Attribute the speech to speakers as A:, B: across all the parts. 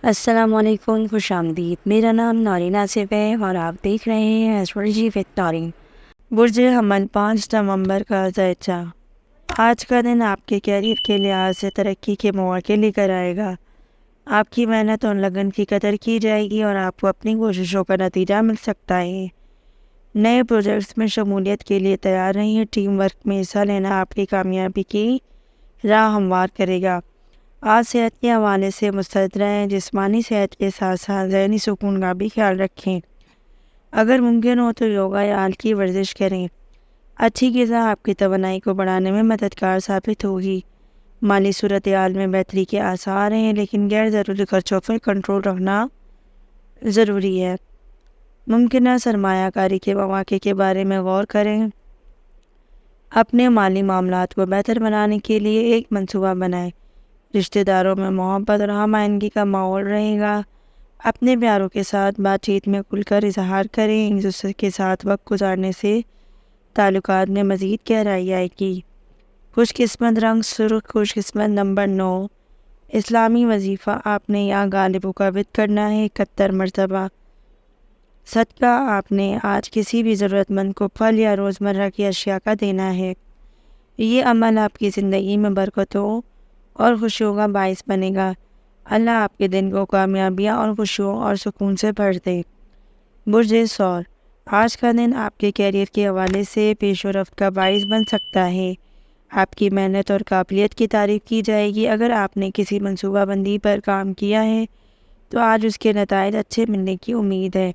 A: السلام علیکم، خوش آمدید۔ میرا نام نورین آصف ہے اور آپ دیکھ رہے ہیں ایسٹرولوجی وتھ نورین۔ برج حمل 5 نومبر کا درجہ۔ آج کا دن آپ کے کیریئر کے لحاظ سے ترقی کے مواقع لے کر آئے گا۔ آپ کی محنت اور لگن کی قدر کی جائے گی اور آپ کو اپنی کوششوں کا نتیجہ مل سکتا ہے۔ نئے پروجیکٹس میں شمولیت کے لیے تیار رہیں۔ ٹیم ورک میں حصہ لینا آپ کی کامیابی کی راہ ہموار کرے گا۔ آج صحت کے حوالے سے مستعد رہیں۔ جسمانی صحت کے ساتھ ساتھ ذہنی سکون کا بھی خیال رکھیں۔ اگر ممکن ہو تو یوگا یا ہلکی ورزش کریں۔ اچھی غذا آپ کی توانائی کو بڑھانے میں مددگار ثابت ہوگی۔ مالی صورتحال میں بہتری کے آثار ہیں، لیکن غیر ضروری خرچوں پر کنٹرول رکھنا ضروری ہے۔ ممکنہ سرمایہ کاری کے مواقع کے بارے میں غور کریں۔ اپنے مالی معاملات کو بہتر بنانے کے لیے ایک منصوبہ بنائیں۔ رشتہ داروں میں محبت اور ہم آہنگی کا ماحول رہے گا۔ اپنے پیاروں کے ساتھ بات چیت میں کھل کر اظہار کریں۔ ایک دوسرے کے ساتھ وقت گزارنے سے تعلقات میں مزید گہرائی آئے گی۔ خوش قسمت رنگ سرخ، خوش قسمت نمبر 9۔ اسلامی وظیفہ آپ نے یہاں غالب ثابت کرنا ہے 71 مرتبہ۔ صدقہ آپ نے آج کسی بھی ضرورت مند کو پھل یا روزمرہ کی اشیاء کا دینا ہے۔ یہ عمل آپ کی زندگی میں برکتوں اور خوشیوں کا باعث بنے گا۔ اللہ آپ کے دن کو کامیابیاں اور خوشیوں اور سکون سے بھر دے۔ برج ثور، آج کا دن آپ کے کیریئر کے حوالے سے پیش و رفت کا باعث بن سکتا ہے۔ آپ کی محنت اور قابلیت کی تعریف کی جائے گی۔ اگر آپ نے کسی منصوبہ بندی پر کام کیا ہے تو آج اس کے نتائج اچھے ملنے کی امید ہے۔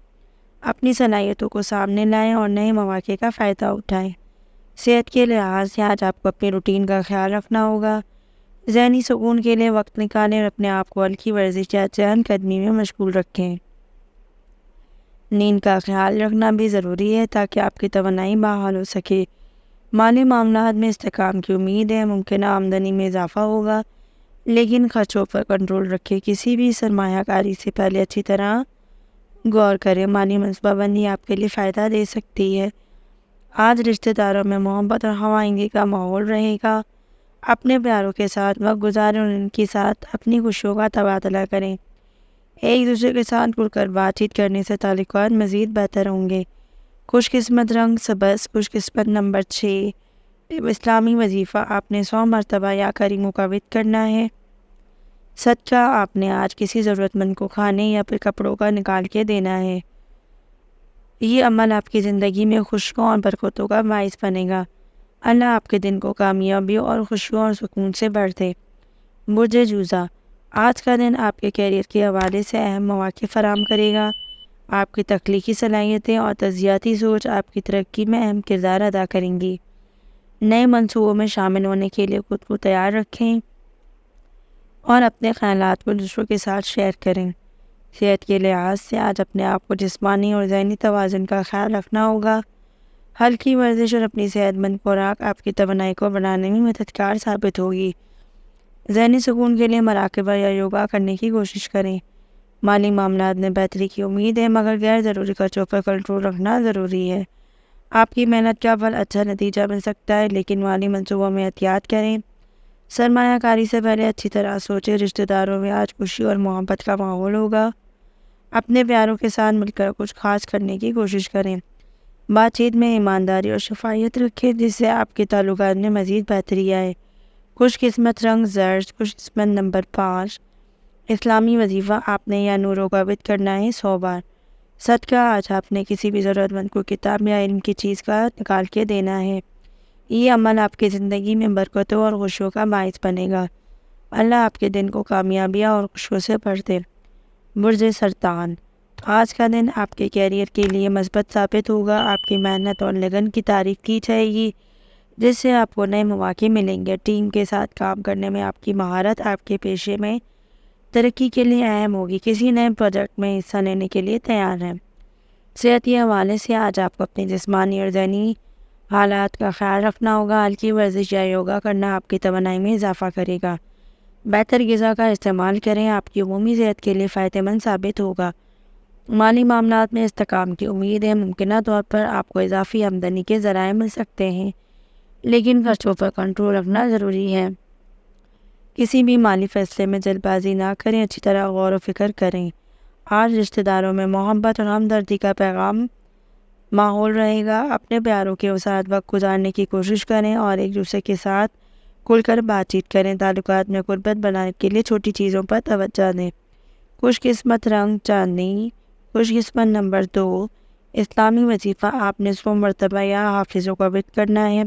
A: اپنی صلاحیتوں کو سامنے لائیں اور نئے مواقع کا فائدہ اٹھائیں۔ صحت کے لحاظ سے آج آپ کو اپنی روٹین کا خیال رکھنا ہوگا۔ ذہنی سکون کے لیے وقت نکالیں اور اپنے آپ کو ہلکی ورزش یا چہل قدمی میں مشغول رکھیں۔ نیند کا خیال رکھنا بھی ضروری ہے تاکہ آپ کی توانائی بحال ہو سکے۔ مالی معاملات میں استحکام کی امید ہے۔ ممکنہ آمدنی میں اضافہ ہوگا، لیکن خرچوں پر کنٹرول رکھیں۔ کسی بھی سرمایہ کاری سے پہلے اچھی طرح غور کریں۔ مالی منصوبہ بندی آپ کے لیے فائدہ دے سکتی ہے۔ آج رشتہ داروں میں محبت اور ہم آہنگی کا ماحول رہے گا۔ اپنے پیاروں کے ساتھ وقت گزاریں اور ان کے ساتھ اپنی خوشیوں کا تبادلہ کریں۔ ایک دوسرے کے ساتھ کھل کر بات چیت کرنے سے تعلقات مزید بہتر ہوں گے۔ خوش قسمت رنگ سبز، خوش قسمت نمبر 6۔ اسلامی وظیفہ آپ نے 100 مرتبہ یا کریم ثابت کرنا ہے۔ صدقہ آپ نے آج کسی ضرورت مند کو کھانے یا پھر کپڑوں کا نکال کے دینا ہے۔ یہ عمل آپ کی زندگی میں خوشیوں اور برکتوں کا باعث بنے گا۔ اللہ آپ کے دن کو کامیابیوں اور خوشیوں اور سکون سے بھر دے۔ برج جوزہ، آج کا دن آپ کے کیریئر کے حوالے سے اہم مواقع فراہم کرے گا۔ آپ کی تخلیقی صلاحیتیں اور تجزیاتی سوچ آپ کی ترقی میں اہم کردار ادا کریں گی۔ نئے منصوبوں میں شامل ہونے کے لیے خود کو تیار رکھیں اور اپنے خیالات کو دوسروں کے ساتھ شیئر کریں۔ صحت کے لحاظ سے آج اپنے آپ کو جسمانی اور ذہنی توازن کا خیال رکھنا ہوگا۔ ہلکی ورزش اور اپنی صحت مند خوراک آپ کی توانائی کو بڑھانے میں مددگار ثابت ہوگی۔ ذہنی سکون کے لیے مراقبہ یا یوگا کرنے کی کوشش کریں۔ مالی معاملات میں بہتری کی امید ہے، مگر غیر ضروری خرچوں پر کنٹرول رکھنا ضروری ہے۔ آپ کی محنت کا پھل اچھا نتیجہ مل سکتا ہے، لیکن مالی منصوبوں میں احتیاط کریں۔ سرمایہ کاری سے پہلے اچھی طرح سوچیں۔ رشتہ داروں میں آج خوشی اور محبت کا ماحول ہوگا۔ اپنے پیاروں کے ساتھ مل کر کچھ خاص کرنے کی کوشش کریں۔ بات چیت میں ایمانداری اور شفافیت رکھیں، جس سے آپ کے تعلقات میں مزید بہتری آئے۔ خوش قسمت رنگ زرد، خوش قسمت نمبر 5۔ اسلامی وظیفہ آپ نے یا نور و ثابت کرنا ہے 100 بار۔ صدقہ آج آپ نے کسی بھی ضرورت مند کو کتاب یا علم کی چیز کا نکال کے دینا ہے۔ یہ عمل آپ کی زندگی میں برکتوں اور خوشیوں کا باعث بنے گا۔ اللہ آپ کے دن کو کامیابیاں اور خوشیوں سے بھر دے۔ برج سرطان، آج کا دن آپ کے کیریئر کے لیے مثبت ثابت ہوگا۔ آپ کی محنت اور لگن کی تعریف کی جائے گی، جس سے آپ کو نئے مواقع ملیں گے۔ ٹیم کے ساتھ کام کرنے میں آپ کی مہارت آپ کے پیشے میں ترقی کے لیے اہم ہوگی۔ کسی نئے پروجیکٹ میں حصہ لینے کے لیے تیار ہیں۔ صحت کے حوالے سے آج آپ کو اپنی جسمانی اور ذہنی حالات کا خیال رکھنا ہوگا۔ ہلکی ورزش یا یوگا کرنا آپ کی توانائی میں اضافہ کرے گا۔ بہتر غذا کا استعمال کریں، آپ کی عمومی صحت کے لیے فائدہ مند ثابت ہوگا۔ مالی معاملات میں استحکام کی امید ہے۔ ممکنہ طور پر آپ کو اضافی آمدنی کے ذرائع مل سکتے ہیں، لیکن خرچوں پر کنٹرول رکھنا ضروری ہے۔ کسی بھی مالی فیصلے میں جلد بازی نہ کریں، اچھی طرح غور و فکر کریں۔ آج رشتہ داروں میں محبت اور ہمدردی کا پیغام ماحول رہے گا۔ اپنے پیاروں کے ساتھ وقت گزارنے کی کوشش کریں اور ایک دوسرے کے ساتھ کھل کر بات چیت کریں۔ تعلقات میں قربت بنانے کے لیے چھوٹی چیزوں پر توجہ دیں۔ خوش قسمت رنگ چاندنی، خوش قسمت نمبر 2، اسلامی وظیفہ آپ نے 100 مرتبہ یا حافظوں کا ورد کرنا ہے۔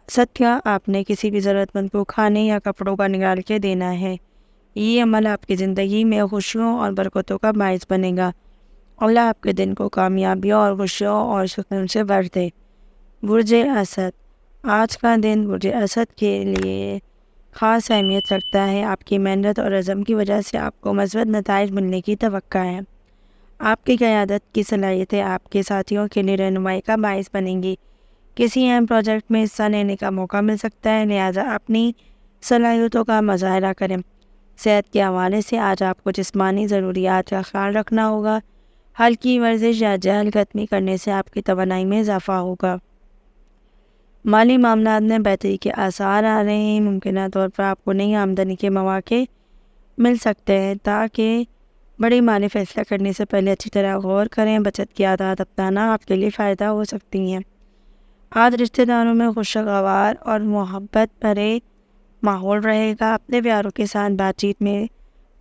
A: صدقہ آپ نے کسی بھی ضرورت مند کو کھانے یا کپڑوں کا نکال کے دینا ہے۔ یہ عمل آپ کی زندگی میں خوشیوں اور برکتوں کا باعث بنے گا۔ اللہ آپ کے دن کو کامیابیوں اور خوشیوں اور سکون سے بھر دے۔ برج اسد، آج کا دن برج اسد کے لیے خاص اہمیت رکھتا ہے۔ آپ کی محنت اور عزم کی وجہ سے آپ کو مثبت نتائج ملنے کی توقع ہے۔ آپ کی قیادت کی صلاحیتیں آپ کے ساتھیوں کے لیے رہنمائی کا باعث بنیں گی۔ کسی اہم پروجیکٹ میں حصہ لینے کا موقع مل سکتا ہے، لہٰذا اپنی صلاحیتوں کا مظاہرہ کریں۔ صحت کے حوالے سے آج آپ کو جسمانی ضروریات کا خیال رکھنا ہوگا۔ ہلکی ورزش یا چہل قدمی کرنے سے آپ کی توانائی میں اضافہ ہوگا۔ مالی معاملات میں بہتری کے آثار آ رہے ہیں۔ ممکنہ طور پر آپ کو نئی آمدنی کے مواقع مل سکتے ہیں، تاکہ بڑی مالی فیصلہ کرنے سے پہلے اچھی طرح غور کریں۔ بچت کی عادات اپنانا آپ کے لیے فائدہ ہو سکتی ہیں۔ آج رشتہ داروں میں خوشگوار اور محبت بھرے ماحول رہے گا۔ اپنے پیاروں کے ساتھ بات چیت میں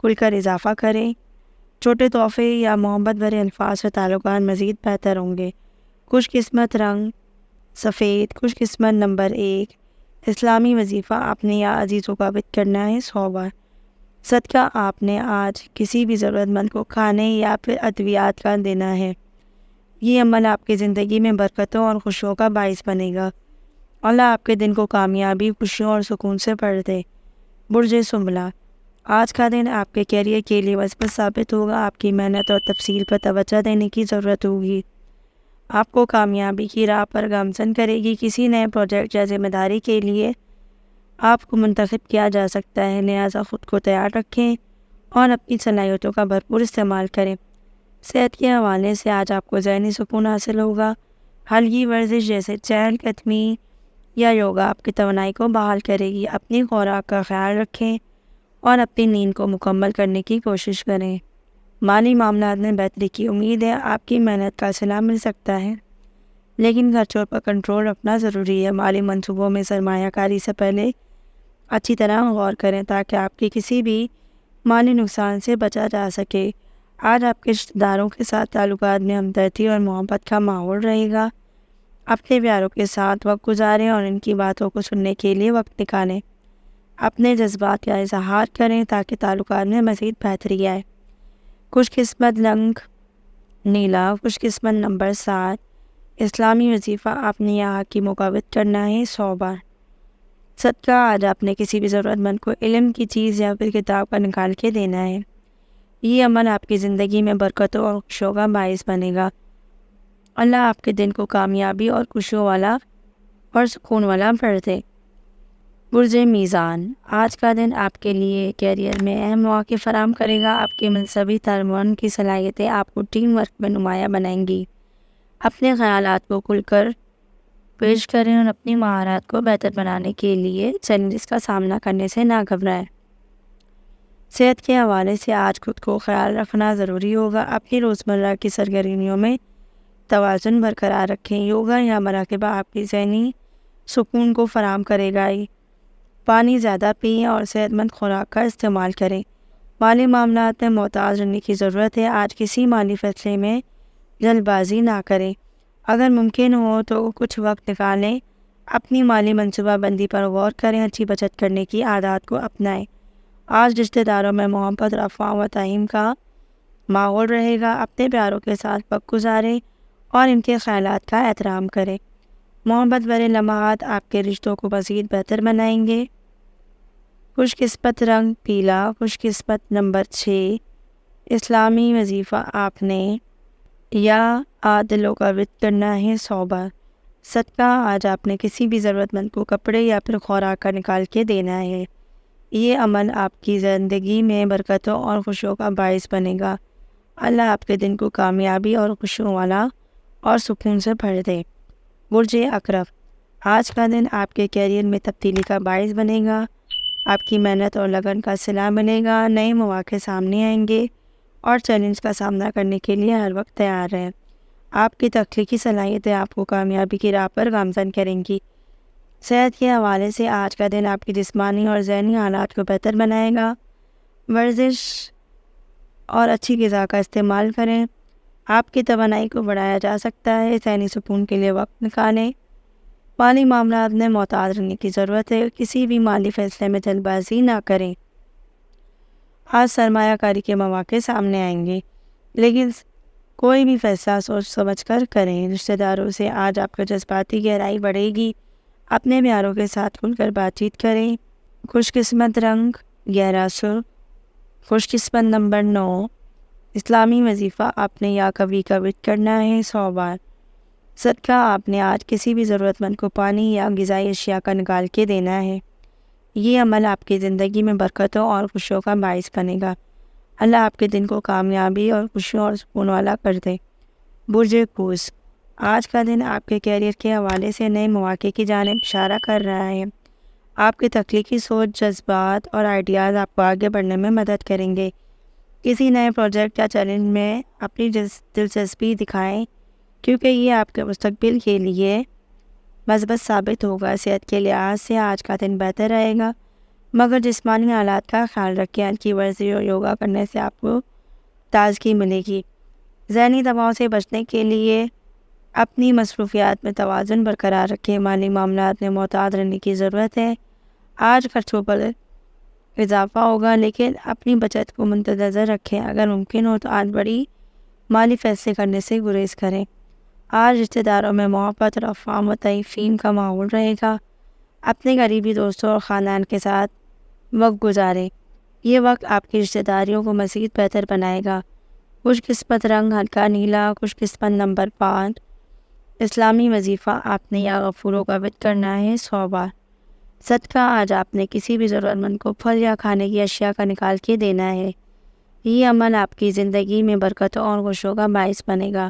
A: کھل کر اضافہ کریں۔ چھوٹے تحفے یا محبت بھرے الفاظ سے تعلقات مزید بہتر ہوں گے۔ خوش قسمت رنگ سفید، خوش قسمت نمبر 1، اسلامی وظیفہ آپ نے یا عزیزوں کا ورد کرنا ہے 100 بار۔ صدقہ آپ نے آج کسی بھی ضرورت مند کو کھانے یا پھر ادویات کا دینا ہے۔ یہ عمل آپ کی زندگی میں برکتوں اور خوشیوں کا باعث بنے گا۔ اللہ آپ کے دن کو کامیابی، خوشیوں اور سکون سے بھر دے۔ برج سنبلہ، آج کا دن آپ کے کیریئر کے لیے مثبت ثابت ہوگا۔ آپ کی محنت اور تفصیل پر توجہ دینے کی ضرورت ہوگی۔ آپ کو کامیابی کی راہ پر گامزن کرے گی۔ کسی نئے پروجیکٹ یا ذمہ داری کے لیے آپ کو منتخب کیا جا سکتا ہے، لہٰذا خود کو تیار رکھیں اور اپنی صلاحیتوں کا بھرپور استعمال کریں۔ صحت کے حوالے سے آج آپ کو ذہنی سکون حاصل ہوگا۔ ہلکی ورزش جیسے چہل قدمی یا یوگا آپ کی توانائی کو بحال کرے گی۔ اپنی خوراک کا خیال رکھیں اور اپنی نیند کو مکمل کرنے کی کوشش کریں۔ مالی معاملات میں بہتری کی امید ہے۔ آپ کی محنت کا صلہ مل سکتا ہے، لیکن خرچوں پر کنٹرول رکھنا ضروری ہے۔ مالی منصوبوں میں سرمایہ کاری سے پہلے اچھی طرح غور کریں، تاکہ آپ کے کسی بھی مالی نقصان سے بچا جا سکے۔ آج آپ کے رشتہ داروں کے ساتھ تعلقات میں ہمدردی اور محبت کا ماحول رہے گا۔ اپنے پیاروں کے ساتھ وقت گزاریں اور ان کی باتوں کو سننے کے لیے وقت نکالیں۔ اپنے جذبات کا اظہار کریں تاکہ تعلقات میں مزید بہتری آئے۔ خوش قسمت رنگ نیلا، خوش قسمت نمبر 7، اسلامی وظیفہ آپ نے یہاں کی مقابلت کرنا ہے 100 بار۔ صدقہ آج آپ نے کسی بھی ضرورت مند کو علم کی چیز یا پھر کتاب کا نکال کے دینا ہے۔ یہ عمل آپ کی زندگی میں برکتوں اور خوشیوں کا باعث بنے گا۔ اللہ آپ کے دن کو کامیابی اور خوشیوں والا اور سکون والا بھر دے۔ برج میزان، آج کا دن آپ کے لیے کیریئر میں اہم مواقع فراہم کرے گا۔ آپ کی منصبی تعاون کی صلاحیتیں آپ کو ٹیم ورک میں نمایاں بنائیں گی۔ اپنے خیالات کو کھل کر پیش کریں اور اپنی مہارات کو بہتر بنانے کے لیے چیلنجز کا سامنا کرنے سے نہ گھبرائیں۔ صحت کے حوالے سے آج خود کو خیال رکھنا ضروری ہوگا۔ اپنی روزمرہ کی سرگرمیوں میں توازن برقرار رکھیں۔ یوگا یا مراقبہ آپ کی ذہنی سکون کو فراہم کرے گا۔ پانی زیادہ پئیں اور صحت مند خوراک کا استعمال کریں۔ مالی معاملات میں محتاط رہنے کی ضرورت ہے۔ آج کسی مالی فیصلے میں جلد بازی نہ کریں۔ اگر ممکن ہو تو کچھ وقت نکالیں۔ اپنی مالی منصوبہ بندی پر غور کریں۔ اچھی بچت کرنے کی عادات کو اپنائیں۔ آج رشتہ داروں میں محبت، رفاق و تفہیم کا ماحول رہے گا۔ اپنے پیاروں کے ساتھ وقت گزاریں اور ان کے خیالات کا احترام کریں۔ محبت بھرے لمحات آپ کے رشتوں کو مزید بہتر بنائیں گے۔ خوش قسمت رنگ پیلا، خوش قسمت نمبر 6، اسلامی وظیفہ آپ نے یا عادلوں کا ورد کرنا ہے 100 بار۔ صدقہ آج آپ نے کسی بھی ضرورت مند کو کپڑے یا پھر خوراک کا نکال کے دینا ہے۔ یہ عمل آپ کی زندگی میں برکتوں اور خوشیوں کا باعث بنے گا۔ اللہ آپ کے دن کو کامیابی اور خوشیوں والا اور سکون سے بھر دے۔ برج عقرب، آج کا دن آپ کے کیریئر میں تبدیلی کا باعث بنے گا۔ آپ کی محنت اور لگن کا صلہ ملے گا، نئے مواقع سامنے آئیں گے اور چیلنج کا سامنا کرنے کے لیے ہر وقت تیار ہیں۔ آپ کی تخلیقی صلاحیتیں آپ کو کامیابی کی راہ پر گامزن کریں گی۔ صحت کے حوالے سے آج کا دن آپ کی جسمانی اور ذہنی حالات کو بہتر بنائے گا۔ ورزش اور اچھی غذا کا استعمال کریں، آپ کی توانائی کو بڑھایا جا سکتا ہے۔ ذہنی سکون کے لیے وقت نکالیں۔ مالی معاملات میں محتاط رہنے کی ضرورت ہے، کسی بھی مالی فیصلے میں جلد بازی نہ کریں۔ آج سرمایہ کاری کے مواقع سامنے آئیں گے، لیکن کوئی بھی فیصلہ سوچ سمجھ کر کریں۔ رشتہ داروں سے آج آپ کا جذباتی گہرائی بڑھے گی، اپنے پیاروں کے ساتھ کھل کر بات چیت کریں۔ خوش قسمت رنگ گہرا سرخ، خوش قسمت نمبر 9، اسلامی وظیفہ آپ نے یا کبھی کبھی کرنا ہے 100 بار۔ صدقہ آپ نے آج کسی بھی ضرورت مند کو پانی یا غذائی اشیاء کا نکال کے دینا ہے۔ یہ عمل آپ کی زندگی میں برکتوں اور خوشیوں کا باعث بنے گا۔ اللہ آپ کے دن کو کامیابی اور خوشیوں اور سکون والا کر دے۔ برج قوس، آج کا دن آپ کے کیریئر کے حوالے سے نئے مواقع کی جانب اشارہ کر رہا ہے۔ آپ کی تخلیقی سوچ، جذبات اور آئیڈیاز آپ کو آگے بڑھنے میں مدد کریں گے۔ کسی نئے پروجیکٹ یا چیلنج میں اپنی دلچسپی دکھائیں، کیونکہ یہ آپ کے مستقبل کے لیے مثبت ثابت ہوگا۔ صحت کے لحاظ سے آج کا دن بہتر رہے گا، مگر جسمانی حالات کا خیال رکھیں۔ ہلکی ورزش اور یوگا کرنے سے آپ کو تازگی ملے گی۔ ذہنی دباؤ سے بچنے کے لیے اپنی مصروفیات میں توازن برقرار رکھیں۔ مالی معاملات میں محتاط رہنے کی ضرورت ہے۔ آج خرچوں پر اضافہ ہوگا، لیکن اپنی بچت کو مد نظر رکھیں۔ اگر ممکن ہو تو آج بڑی مالی فیصلے کرنے سے گریز کریں۔ آج رشتہ داروں میں محبت، رفاقت و تفہیم کا ماحول رہے گا۔ اپنے قریبی دوستوں اور خاندان کے ساتھ وقت گزاریں۔ یہ وقت آپ کی رشتہ داریوں کو مزید بہتر بنائے گا۔ خوش قسمت رنگ ہلکا نیلا، خوش قسمت نمبر 5، اسلامی وظیفہ آپ نے یا غفوروں کا وطر کرنا ہے 100 بار۔ صدقہ آج آپ نے کسی بھی ضرورت مند کو پھل یا کھانے کی اشیاء کا نکال کے دینا ہے۔ یہ عمل آپ کی زندگی میں برکتوں اور خوشیوں کا باعث بنے گا۔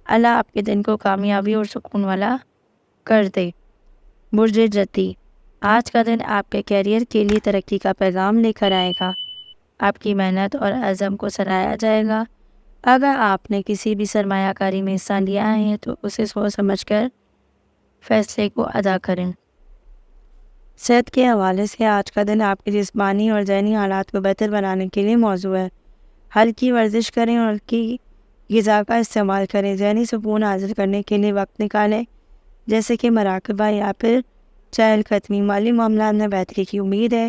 A: اللہ آپ کے دن کو کامیابی اور سکون والا کر دے۔ برج جتی، آج کا دن آپ کے کیریئر کے لیے ترقی کا پیغام لے کر آئے گا۔ آپ کی محنت اور عزم کو سراہا جائے گا۔ اگر آپ نے کسی بھی سرمایہ کاری میں حصہ لیا ہے تو اسے سوچ سمجھ کر فیصلے کو ادا کریں۔ صحت کے حوالے سے آج کا دن آپ کے جسمانی اور ذہنی حالات کو بہتر بنانے کے لیے موزوں ہے۔ ہلکی ورزش کریں اور ہلکی غذا کا استعمال کریں۔ ذہنی سکون حاصل کرنے کے لیے وقت نکالیں، جیسے کہ مراقبہ یا پھر چہل قدمی۔ مالی معاملات میں بہتری کی امید ہے۔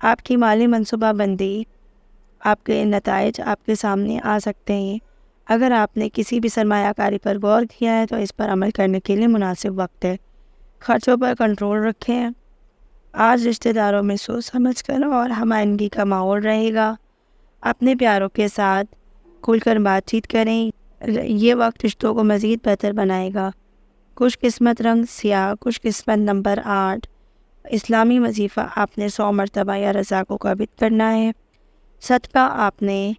A: آپ کی مالی منصوبہ بندی، آپ کے نتائج آپ کے سامنے آ سکتے ہیں۔ اگر آپ نے کسی بھی سرمایہ کاری پر غور کیا ہے تو اس پر عمل کرنے کے لیے مناسب وقت ہے۔ خرچوں پر کنٹرول رکھیں۔ آج رشتہ داروں میں سوچ سمجھ کر اور ہمآہنگی کا ماحول رہے گا۔ اپنے پیاروں کے ساتھ کھل کر بات چیت کریں، یہ وقت رشتوں کو مزید بہتر بنائے گا۔ خوش قسمت رنگ سیاہ، خوش قسمت نمبر 8، اسلامی وظیفہ آپ نے 100 مرتبہ یا رضا کو ثابت کرنا ہے۔ صدقہ آپ نے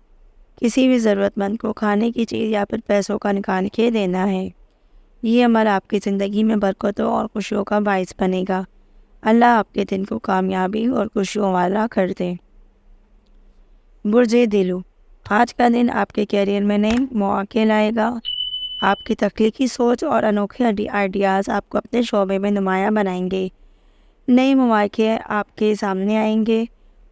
A: کسی بھی ضرورت مند کو کھانے کی چیز یا پھر پیسوں کا نکال کے دینا ہے۔ یہ عمل آپ کی زندگی میں برکتوں اور خوشیوں کا باعث بنے گا۔ اللہ آپ کے دن کو کامیابی اور خوشیوں والا کر دے۔ برج دلو، آج کا دن آپ کے کیریئر میں نئے مواقع لائے گا۔ آپ کی تخلیقی سوچ اور انوکھے آئیڈیاز آپ کو اپنے شعبے میں نمایاں بنائیں گے۔ نئے مواقع آپ کے سامنے آئیں گے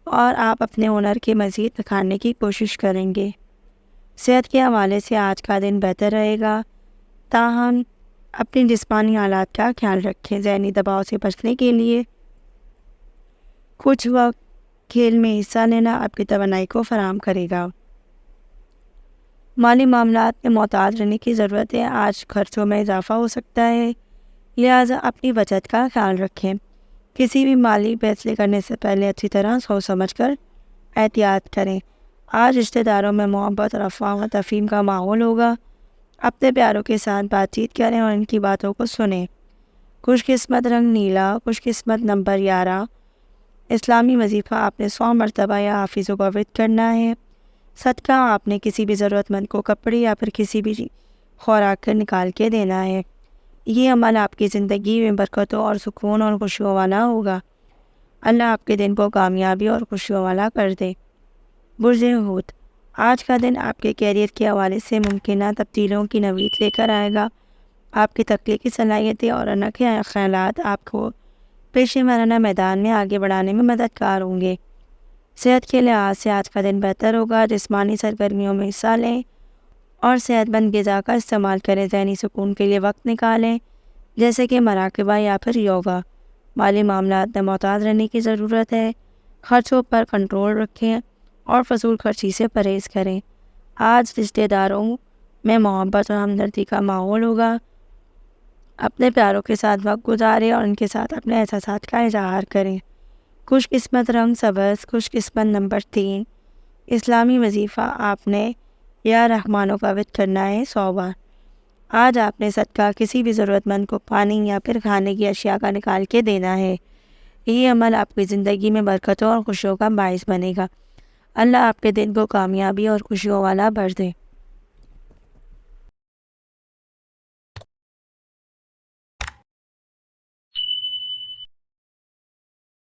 A: اور آپ اپنے ہنر کے مزید نکھارنے کی کوشش کریں گے۔ صحت کے حوالے سے آج کا دن بہتر رہے گا، تاہم اپنی جسمانی حالات کا خیال رکھیں۔ ذہنی دباؤ سے بچنے کے لیے کچھ وقت کھیل میں حصہ لینا آپ کی توانائی کو فراہم کرے گا۔ مالی معاملات میں محتاط رہنے کی ضرورت ہے۔ آج خرچوں میں اضافہ ہو سکتا ہے، لہٰذا اپنی بچت کا خیال رکھیں۔ کسی بھی مالی فیصلے کرنے سے پہلے اچھی طرح سوچ سمجھ کر احتیاط کریں۔ آج رشتہ داروں میں محبت، رفاقت و تفہیم کا ماحول ہوگا۔ اپنے پیاروں کے ساتھ بات چیت کریں اور ان کی باتوں کو سنیں۔ خوش قسمت رنگ نیلا، خوش قسمت نمبر 11، اسلامی وظیفہ آپ نے 100 مرتبہ یا حافظوں کا وطر کرنا ہے۔ صدقہ آپ نے کسی بھی ضرورت مند کو کپڑے یا پھر کسی بھی خوراک نکال کے دینا ہے۔ یہ عمل آپ کی زندگی میں برکتوں اور سکون اور خوشیوں والا ہوگا۔ اللہ آپ کے دن کو کامیابی اور خوشیوں والا کر دے۔ برج حوت، آج کا دن آپ کے کیریئر کے حوالے سے ممکنہ تبدیلیوں کی نوید لے کر آئے گا۔ آپ کی تخلیقی صلاحیتیں اور انوکھے خیالات آپ کو پیشے ورانہ میدان میں آگے بڑھانے میں مددگار ہوں گے۔ صحت کے لحاظ سے آج کا دن بہتر ہوگا۔ جسمانی سرگرمیوں میں حصہ لیں اور صحت مند غذا کا استعمال کریں۔ ذہنی سکون کے لیے وقت نکالیں، جیسے کہ مراقبہ یا پھر یوگا۔ مالی معاملات میں محتاط رہنے کی ضرورت ہے۔ خرچوں پر کنٹرول رکھیں اور فضول خرچی سے پرہیز کریں۔ آج رشتہ داروں میں محبت اور ہمدردی کا ماحول ہوگا۔ اپنے پیاروں کے ساتھ وقت گزاریں اور ان کے ساتھ اپنے احساسات کا اظہار کریں۔ خوش قسمت رنگ سبز، خوش قسمت نمبر 3۔ اسلامی وظیفہ آپ نے یا رحمانوں کا ورد کرنا ہے 100 بار۔ آج آپ نے صدقہ کسی بھی ضرورت مند کو پانی یا پھر کھانے کی اشیاء کا نکال کے دینا ہے۔ یہ عمل آپ کی زندگی میں برکتوں اور خوشیوں کا باعث بنے گا۔ اللہ آپ کے دن کو کامیابی اور خوشیوں والا بھر دے۔